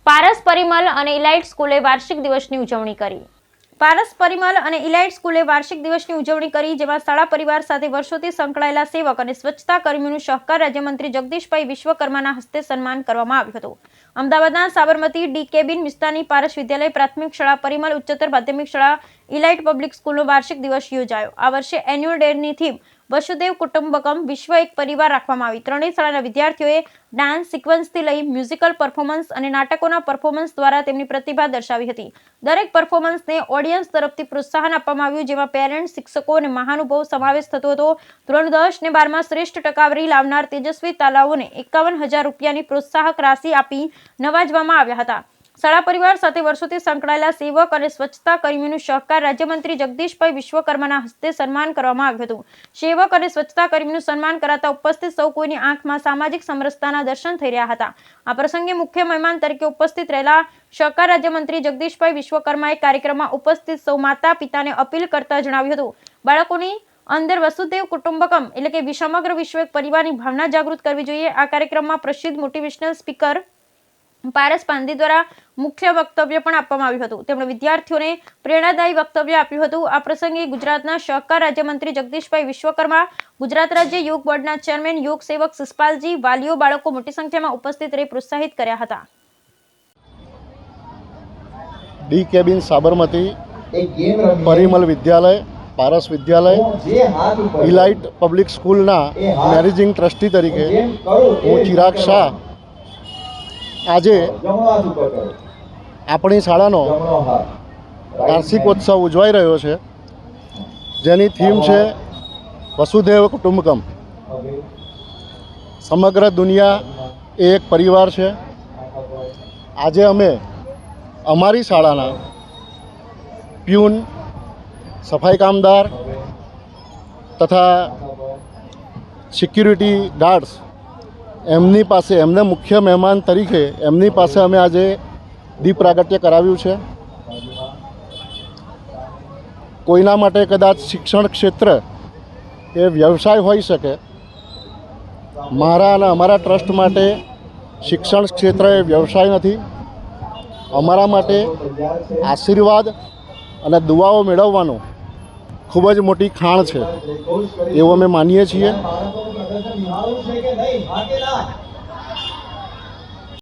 પારસ પરિમલ અને ઇલાઇટ સ્કૂલે વાર્ષિક દિવસની ઉજવણી કરી। પારસ પરિમલ અને ઇલાઇટ સ્કૂલે વાર્ષિક દિવસની ઉજવણી કરી, જેમાં શાળા પરિવાર સાથે વર્ષોથી સંકળાયેલા સેવક અને સ્વચ્છતા કર્મીઓનું સહકાર રાજ્યમંત્રી જગદીશભાઈ વિશ્વકર્માના હસ્તે સન્માન કરવામાં આવ્યું હતું। અમદાવાદના સાબરમતી ડી કેબિન વિસ્તારની પારસ વિદ્યાલય પ્રાથમિક શાળા, પરિમલ ઉચ્ચતર માધ્યમિક શાળા, ઇલાઇટ પબ્લિક સ્કૂલનો વાર્ષિક દિવસ યોજાયો। આ વર્ષે એન્યુઅલ ડેની થીમ વસુદેવ કુટુંબકમ વિશ્વ એક પરિવાર રાખવામાં આવી। ત્રણેય શાળાના વિદ્યાર્થીઓએ ડાન્સ સિક્વન્સથી લઈ મ્યુઝિકલ પરફોર્મન્સ અને નાટકોના પરફોર્મન્સ દ્વારા તેમની પ્રતિભા દર્શાવી હતી। દરેક પરફોર્મન્સને ઓડિયન્સ તરફથી પ્રોત્સાહન આપવામાં આવ્યું, જેમાં પેરેન્ટ્સ, શિક્ષકો અને મહાનુભાવો સમાવેશ થતો હતો। ધોરણ 10 અને 12માં શ્રેષ્ઠ ટકાવારી લાવનાર તેજસ્વી તાલાઓને 51,000 રૂપિયાની પ્રોત્સાહક રાશિ આપી નવાજવામાં આવ્યા હતા। શાળા પરિવાર સાથે વર્ષોથી સંકળાયેલા સેવક અને સ્વચ્છતા કર્મીઓનું સહકાર રાજ્યમંત્રી જગદીશભાઈ વિશ્વકર્માના હસ્તે સન્માન કરવામાં આવ્યું હતું। સેવક અને સ્વચ્છતા કર્મીનું સન્માન કરાતા ઉપસ્થિત સૌ કોઈની આંખમાં સામાજિક સમરસતાના દર્શન થઈ રહ્યા હતા। આ પ્રસંગે મુખ્ય મહેમાન તરીકે ઉપસ્થિત રહેલા સહકાર રાજ્યમંત્રી જગદીશભાઈ વિશ્વકર્માએ કાર્યક્રમમાં ઉપસ્થિત સૌ માતા પિતાને અપીલ કરતા જણાવ્યું હતું, બાળકોની અંદર વસુદેવ કુટુંબકમ એટલે કે સમગ્ર વિશ્વ એક પરિવારની ભાવના જાગૃત કરવી જોઈએ। આ કાર્યક્રમમાં પ્રસિદ્ધ મોટિવેશનલ સ્પીકર પારસ પાંધી દ્વારા મુખ્ય વક્તવ્ય પણ આપવામાં આવ્યું હતું। તેમણે વિદ્યાર્થીઓને પ્રેરણાદાયી વક્તવ્ય આપ્યું હતું। આ પ્રસંગે ગુજરાતના સહકાર રાજ્યમંત્રી જગદીશભાઈ વિશ્વકર્મા, ગુજરાત રાજ્ય યોગ બોર્ડના ચેરમેન યોગ સેવક શિષપાલજી, વાલીઓ, બાળકો મોટી સંખ્યામાં ઉપસ્થિત રહી પ્રોત્સાહિત કર્યા હતા। ડી કેબિન સાબરમતી, પરિમલ વિદ્યાલય, પારસ વિદ્યાલય, ઇલાઇટ પબ્લિક સ્કૂલના મેનેજિંગ ટ્રસ્ટી તરીકે હું ચિરાગ શાહ આજે આપણી શાળાનો વાર્ષિકોત્સવ ઉજવાઈ રહ્યો છે, જેની થીમ છે વસુદેવ કુટુંબકમ। સમગ્ર દુનિયા એ એક પરિવાર છે। આજે અમે અમારી શાળાના પ્યુન, સફાઈ કામદાર તથા સિક્યુરિટી ગાર્ડ્સ એમની પાસે, એમને મુખ્ય મહેમાન તરીકે એમની પાસે અમે આજે દીપ પ્રાગટ્ય કરાવ્યું છે। કોઈના માટે કદાચ શિક્ષણ ક્ષેત્ર એ વ્યવસાય હોઈ શકે, મારા અને અમારા ટ્રસ્ટ માટે શિક્ષણ ક્ષેત્ર એ વ્યવસાય નથી। અમારા માટે આશીર્વાદ અને દુઆઓ મેળવવાનું ખૂબ જ મોટી ખાણ છે એવું અમે માનીએ છીએ।